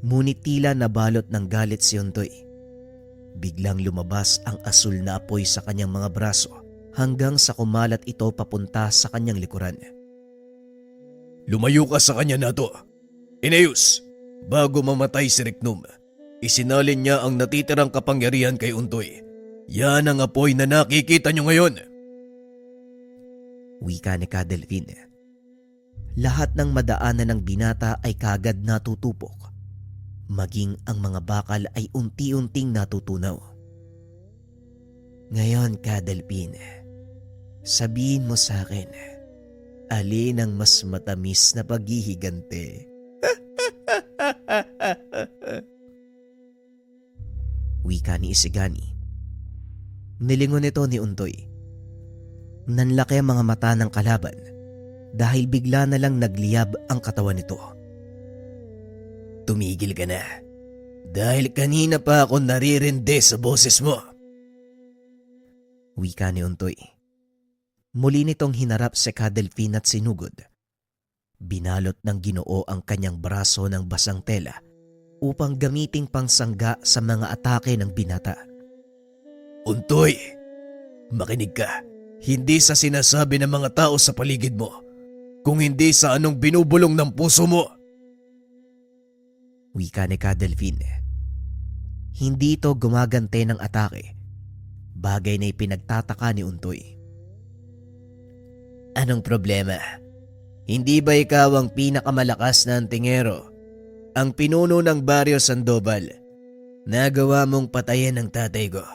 Ngunit tila nabalot ng galit si Untoy. Biglang lumabas ang asul na apoy sa kanyang mga braso hanggang sa kumalat ito papunta sa kanyang likuran. Lumayo ka sa kanya, Nato. Ineus, bago mamatay si Riknum, isinalin niya ang natitirang kapangyarihan kay Untoy. Yan ang apoy na nakikita niyo ngayon. Wika ni Kadelpin. Lahat ng madaanan ng binata ay kagad natutupok. Maging ang mga bakal ay unti-unting natutunaw. Ngayon, Kadelpin, sabihin mo sa akin, alin ang mas matamis na paghihigante? Wika ni Isigani. Nilingon ito ni Untoy. Nanlaki ang mga mata ng kalaban dahil bigla na lang nagliyab ang katawan nito. Tumigil ka na. Dahil kanina pa ako naririndi sa boses mo. Wika ni Untoy. Muli nitong hinarap si Kadelpin at sinugod. Binalot ng Ginoo ang kanyang braso ng basang tela upang gamiting pangsangga sa mga atake ng binata. Untoy, makinig ka. Hindi sa sinasabi ng mga tao sa paligid mo, kung hindi sa anong binubulong ng puso mo. Wika ni Kadelpin. Hindi ito gumagante ng atake. Bagay na ipinagtataka ni Untoy. Anong problema? Hindi ba ikaw ang pinakamalakas na antingero? Ang pinuno ng Baryo Sandoval. Nagawa mong patayin ang tatay ko.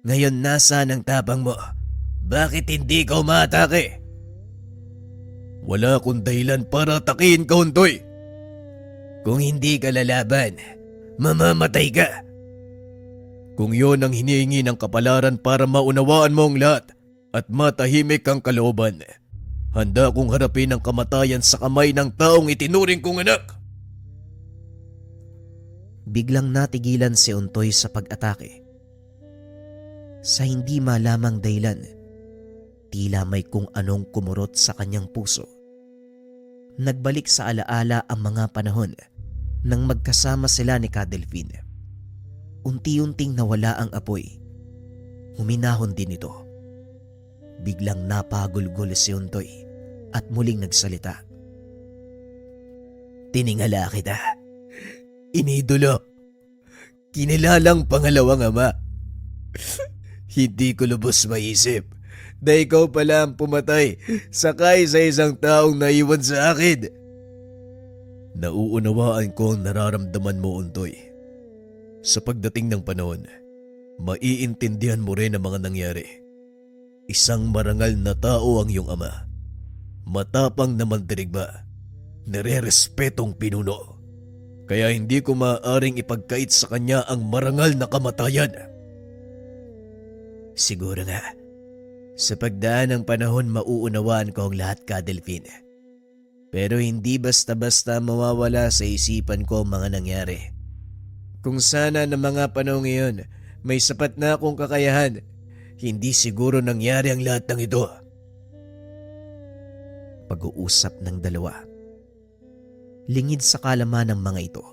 Ngayon nasaan ang tapang mo? Bakit hindi ka umatake? Wala akong dahilan para atakihin ka, Untoy. Kung hindi ka lalaban, mamamatay ka. Kung yon ang hinihingi ng kapalaran para maunawaan mo ang lahat at matahimik ang kalooban, handa kong harapin ang kamatayan sa kamay ng taong itinuring kong anak. Biglang natigilan si Untoy sa pag-atake. Sa hindi malamang dahilan, tila may kung anong kumurot sa kanyang puso. Nagbalik sa alaala ang mga panahon nang magkasama sila ni Kadelpin. Unti-unting nawala ang apoy. Huminahon din ito. Biglang napagulgol si Untoy at muling nagsalita. Tiningala kita. Inidolo. Kinilalang pangalawang ama. Hindi ko lubos maisip na ikaw pala ang pumatay sakay sa isang taong naiwan sa akin. Nauunawaan ko ang nararamdaman mo, Untoy. Sa pagdating ng panahon, maiintindihan mo rin ang mga nangyari. Isang marangal na tao ang iyong ama. Matapang na mandirigma. Nire-respetong pinuno. Kaya hindi ko maaaring ipagkait sa kanya ang marangal na kamatayan. Siguro nga. Sa pagdaan ng panahon mauunawaan ko ang lahat, Ka Delphine. Pero hindi basta-basta mawawala sa isipan ko ang mga nangyari. Kung sana ng mga panahon ngayon may sapat na akong kakayahan, hindi siguro nangyari ang lahat ng ito. Pag-uusap ng dalawa. Lingid sa kalaman ng mga ito.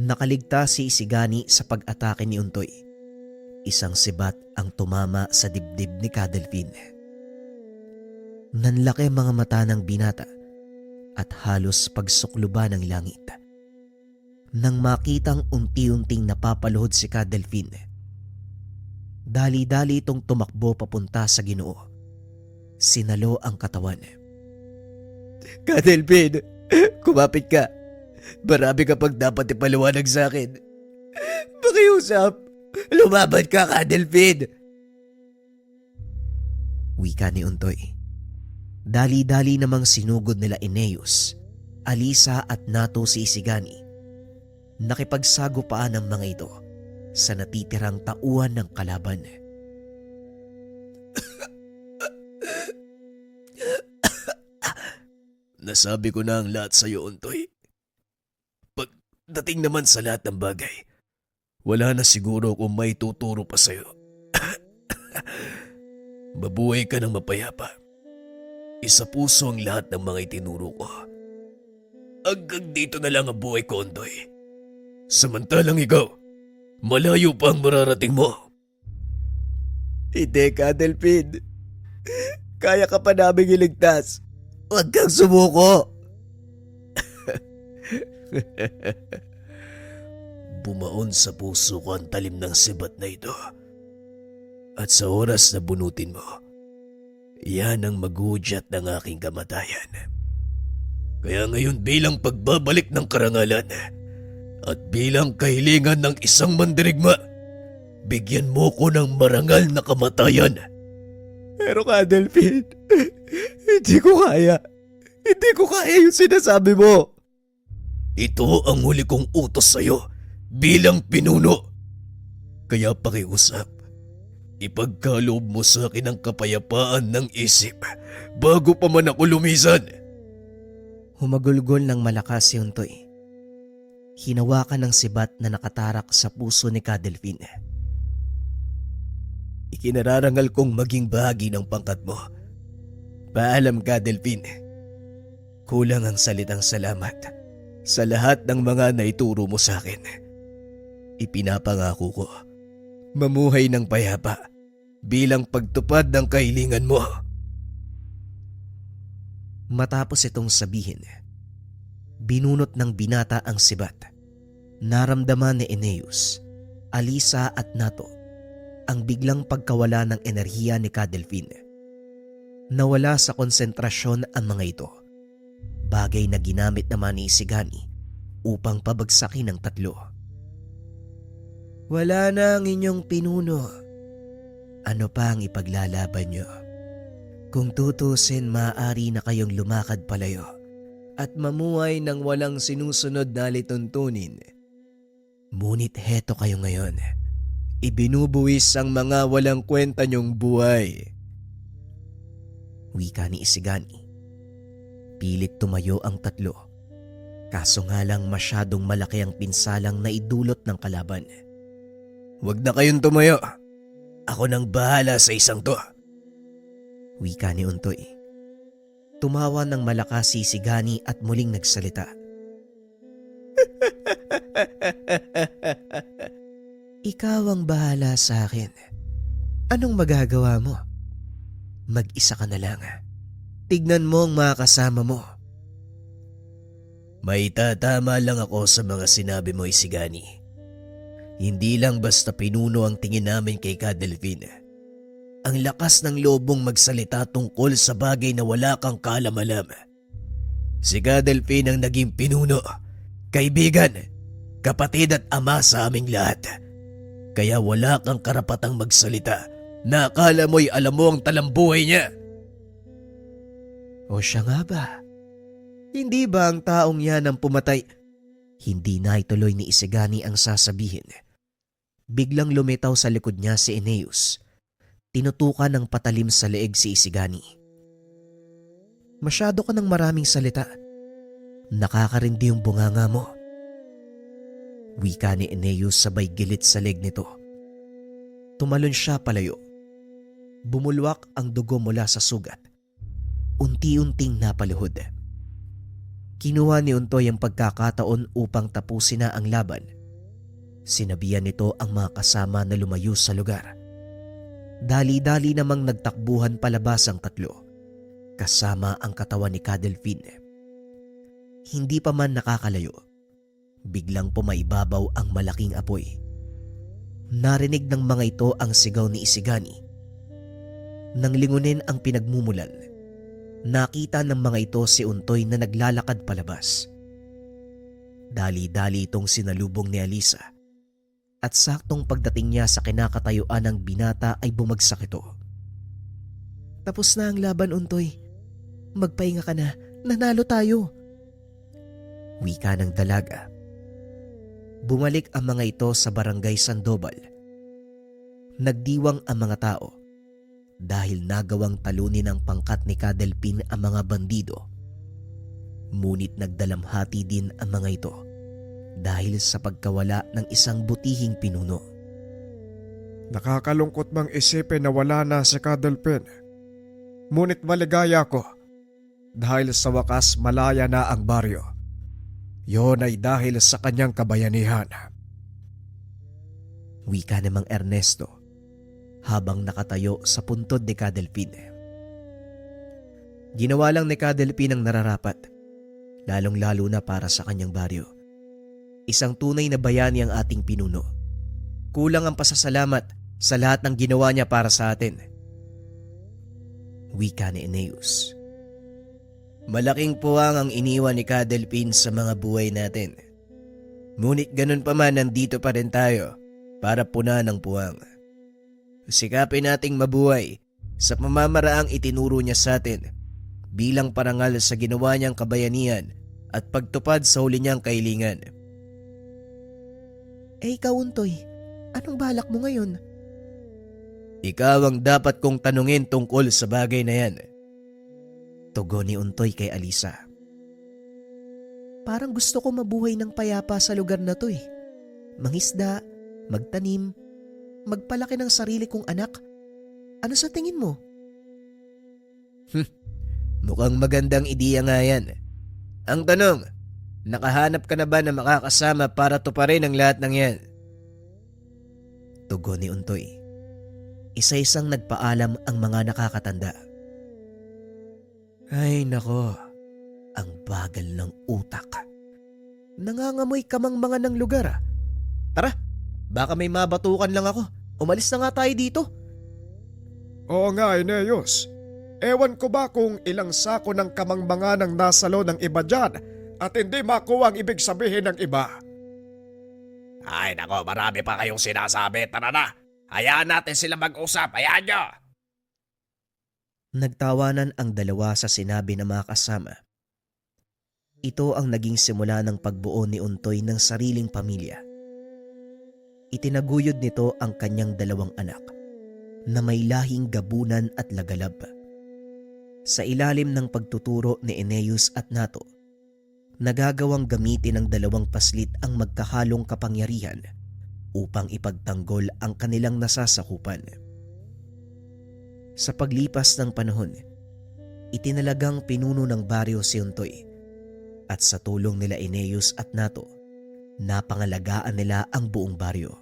Nakaligtas si Isigani sa pag-atake ni Untoy. Isang sibat ang tumama sa dibdib ni Ka Delphine. Nanlaki ang mga mata ng binata at halos pagsukluban ng langit. Nang makitang unti-unting napapaluhod si Ka Delphine, dali-dali itong tumakbo papunta sa Ginoo. Sinalo ang katawan. Ka Delphine, kumapit ka. Marami ka pag dapat ipaliwanag sa akin. Pakiusap. Lumaban ka, Ka Delphine! Wika ni Untoy. Dali-dali namang sinugod nila Eneus, Alisa at Nato si Isigani. Nakipagsagupaan ang mga ito sa natitirang tauhan ng kalaban. Nasabi ko na ang lahat sa iyo, Untoy. Pagdating naman sa lahat ng bagay, wala na siguro kung may tuturo pa sa'yo. Mabuhay ka ng mapayapa. Isa puso ang lahat ng mga itinuro ko. Hanggang dito na lang ang buhay ko, Untoy. Samantalang ikaw, malayo pa ang mararating mo. Hindi, Ka Delphine. Kaya ka pa naming iligtas. Huwag kang sumuko. Bumaon sa puso ko ang talim ng sibat na ito. At sa oras na bunutin mo, yan ang maghudyat ng aking kamatayan. Kaya ngayon bilang pagbabalik ng karangalan at bilang kahilingan ng isang mandirigma, bigyan mo ko ng marangal na kamatayan. Pero Ka Delphine, hindi ko kaya. Hindi ko kaya yung sinasabi mo. Ito ang huli kong utos sa'yo bilang pinuno. Kaya pakiusap, ipagkaloob mo sa akin ang kapayapaan ng isip bago pa man ako lumisan. Humagulgol ng malakas si Untoy. Hinawakan ng sibat na nakatarak sa puso ni Ka Delphine. Ikinararangal kong maging bahagi ng pangkat mo. Paalam, Ka Delphine. Kulang ang salitang salamat sa lahat ng mga naituro mo sa akin. Ipinapangako ko, mamuhay ng payapa bilang pagtupad ng kahilingan mo. Matapos itong sabihin, binunot ng binata ang sibat. Naramdaman ni Eneus, Alisa at Nato ang biglang pagkawala ng enerhiya ni Ka Delphine. Nawala sa konsentrasyon ang mga ito, bagay na ginamit naman ni Isigani upang pabagsakin ang tatlo. Wala na ang inyong pinuno. Ano pa ang ipaglalaban nyo? Kung tutusin, maaari na kayong lumakad palayo at mamuhay ng walang sinusunod na lituntunin. Ngunit heto kayo ngayon. Ibinubuwis ang mga walang kwenta nyong buhay. Wika ni Isigani. Pilit tumayo ang tatlo. Kaso nga lang masyadong malaki ang pinsalang naidulot ng kalaban. Huwag na kayong tumayo. Ako nang bahala sa isang to. Wika ni Untoy. Tumawa ng malakas si Isigani at muling nagsalita. Ikaw ang bahala sa akin. Anong magagawa mo? Mag-isa ka na lang. Tignan mo ang mga kasama mo. May tatama lang ako sa mga sinabi mo, Isigani. Hindi lang basta pinuno ang tingin namin kay Ka Delphine. Ang lakas ng lobong magsalita tungkol sa bagay na wala kang kaalam-alam. Si Ka Delphine ang naging pinuno, kaibigan, kapatid at ama sa aming lahat. Kaya wala kang karapatang magsalita na akala mo'y alam mo ang talambuhay niya. O siya nga ba? Hindi ba ang taong yan ang pumatay? Hindi na ituloy ni Isigani ang sasabihin. Biglang lumitaw sa likod niya si Eneus. Tinutukan ng patalim sa leeg si Isigani. Masyado ka ng maraming salita. Nakakarindi yung bunganga mo. Wika ni Eneus sabay gilit sa leg nito. Tumalon siya palayo. Bumulwak ang dugo mula sa sugat. Unti-unting napaluhod. Kinuha ni Untoy ang pagkakataon upang tapusin na ang laban. Sinabihan nito ang mga kasama na lumayo sa lugar. Dali-dali namang nagtakbuhan palabas ang tatlo, kasama ang katawan ni Cadelphine. Hindi pa man nakakalayo, biglang pumaibabaw ang malaking apoy. Narinig ng mga ito ang sigaw ni Isigani. Nang lingunin ang pinagmumulan, nakita ng mga ito si Untoy na naglalakad palabas. Dali-dali itong sinalubong ni Alisa at saktong pagdating niya sa kinakatayuan ng binata ay bumagsak ito. Tapos na ang laban, Untoy. Magpahinga ka na, nanalo tayo. Wika ng dalaga. Bumalik ang mga ito sa barangay Sandoval. Nagdiwang ang mga tao dahil nagawang talunin ng pangkat ni Cadelphine ang mga bandido. Ngunit nagdalamhati din ang mga ito dahil sa pagkawala ng isang butihing pinuno. Nakakalungkot mang isipin na wala na si Cadelphine. Ngunit maligaya ko dahil sa wakas malaya na ang baryo. Yon ay dahil sa kanyang kabayanihan. Wika namang Ernesto habang nakatayo sa puntod ni Cadelphine. Ginawa lang ni Cadelphine ang nararapat, lalong-lalo na para sa kanyang baryo. Isang tunay na bayani ang ating pinuno. Kulang ang pasasalamat sa lahat ng ginawa niya para sa atin. Wika ni Eneus. Malaking puwang ang iniwan ni Cadelphine sa mga buhay natin. Ngunit ganun pa man, nandito pa rin tayo para punan ng puwang. Sikapin nating mabuhay sa pamamaraang itinuro niya sa atin bilang parangal sa ginawa niyang kabayanihan at pagtupad sa huli niyang kahilingan. Ikaw, Untoy, anong balak mo ngayon? Ikaw ang dapat kong tanungin tungkol sa bagay na yan. Tugon ni Untoy kay Alisa. Parang gusto ko mabuhay ng payapa sa lugar na to eh. Mangisda, magtanim, magpalaki ng sarili kong anak. Ano sa tingin mo? Mukhang magandang ideya nga yan. Ang tanong, nakahanap ka na ba ng makakasama para tuparin ang lahat ng yan? Tugon ni Untoy. Isa-isang nagpaalam ang mga nakakatanda. Ay nako, ang bagal ng utak. Nangangamoy kamang mga ng lugar. Tara, baka may mabatukan lang ako. Umalis na nga tayo dito. Oo nga, Eneus. Ewan ko ba kung ilang sako ng kamangmangan ang nasalo ng iba dyan at hindi makuha ang ibig sabihin ng iba. Ay nako, marami pa kayong sinasabi. Tara na, hayaan natin sila mag-usap. Hayaan nyo! Nagtawanan ang dalawa sa sinabi ng mga kasama. Ito ang naging simula ng pagbuo ni Untoy ng sariling pamilya. Itinaguyod nito ang kanyang dalawang anak na may lahing Gabunan at Lagalab. Sa ilalim ng pagtuturo ni Eneus at Nato, nagagawang gamitin ng dalawang paslit ang magkahalong kapangyarihan upang ipagtanggol ang kanilang nasasakupan. Sa paglipas ng panahon, itinalagang pinuno ng baryo si Untoy at sa tulong nila Eneus at Nato, napangalagaan nila ang buong baryo.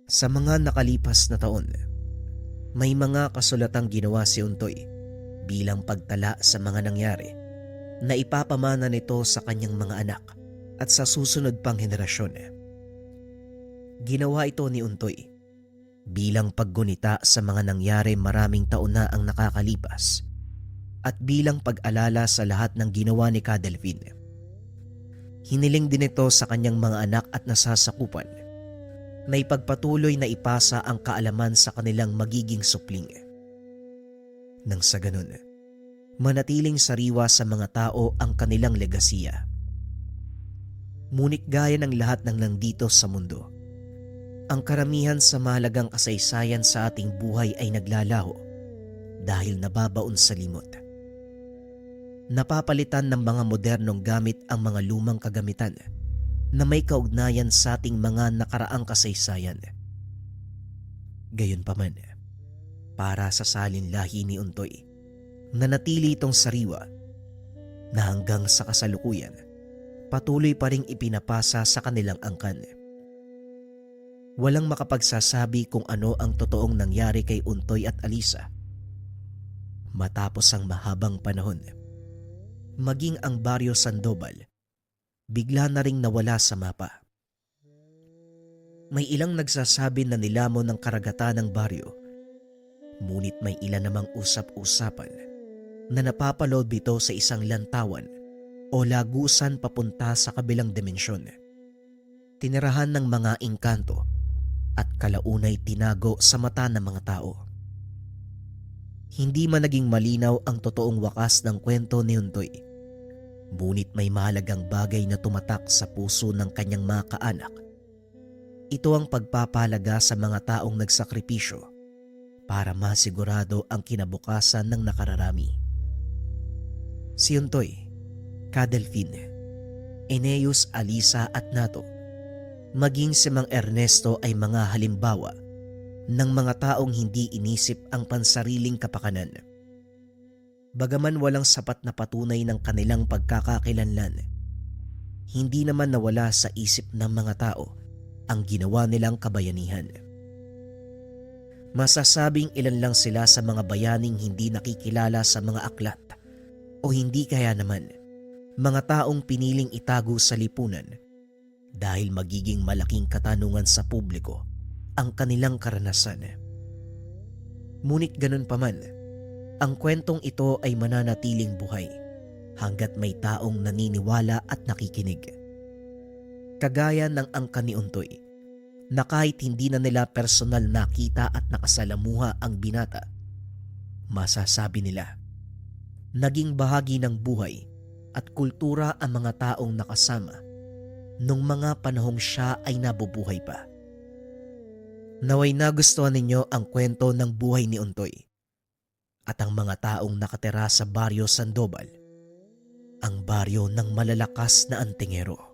Sa mga nakalipas na taon, may mga kasulatang ginawa si Untoy bilang pagtala sa mga nangyari na ipapamana nito sa kanyang mga anak at sa susunod pang henerasyon. Ginawa ito ni Untoy bilang paggunita sa mga nangyari maraming taon na ang nakakalipas at bilang pag-alala sa lahat ng ginawa ni Cadelphine. Hiniling din ito sa kanyang mga anak at nasasakupan na ipagpatuloy na ipasa ang kaalaman sa kanilang magiging supling. Nang sa ganun, manatiling sariwa sa mga tao ang kanilang legasiya. Ngunit gaya ng lahat ng nandito sa mundo, Ang karamihan sa mahalagang kasaysayan sa ating buhay ay naglalaho dahil nababaon sa limot. Napapalitan ng mga modernong gamit ang mga lumang kagamitan na may kaugnayan sa ating mga nakaraang kasaysayan. Gayunpaman, para sa salinlahi ni Untoy, nanatili itong sariwa na hanggang sa kasalukuyan patuloy pa ring ipinapasa sa kanilang angkan. Walang makapagsasabi kung ano ang totoong nangyari kay Untoy at Alisa. Matapos ang mahabang panahon, maging ang Baryo Sandoval bigla na ring nawala sa mapa. May ilang nagsasabi na nilamon ng karagatan ng baryo, ngunit may ilan namang usap-usapan na napapalood ito sa isang lantawan o lagusan papunta sa kabilang dimensyon. Tinirahan ng mga engkanto at kalaunay tinago sa mata ng mga tao. Hindi man naging malinaw ang totoong wakas ng kwento ni Untoy, ngunit may mahalagang bagay na tumatak sa puso ng kanyang mga kaanak. Ito ang pagpapahalaga sa mga taong nagsakripisyo para masigurado ang kinabukasan ng nakararami. Si Untoy, Kadelfin, Eneus, Alisa at Nato, maging si Mang Ernesto ay mga halimbawa ng mga taong hindi inisip ang pansariling kapakanan. Bagaman walang sapat na patunay ng kanilang pagkakakilanlan, hindi naman nawala sa isip ng mga tao ang ginawa nilang kabayanihan. Masasabing ilan lang sila sa mga bayaning hindi nakikilala sa mga aklat o hindi kaya naman mga taong piniling itago sa lipunan dahil magiging malaking katanungan sa publiko ang kanilang karanasan. Ngunit ganun pa man, ang kwentong ito ay mananatiling buhay hanggat may taong naniniwala at nakikinig. Kagaya ng angka ni Untoy, na kahit hindi na nila personal nakita at nakasalamuha ang binata, masasabi nila, naging bahagi ng buhay at kultura ang mga taong nakasama nung mga panahong siya ay nabubuhay pa. Naway nagustuhan ninyo ang kwento ng buhay ni Untoy at ang mga taong nakatira sa Baryo Sandoval, ang baryo ng malalakas na antingero.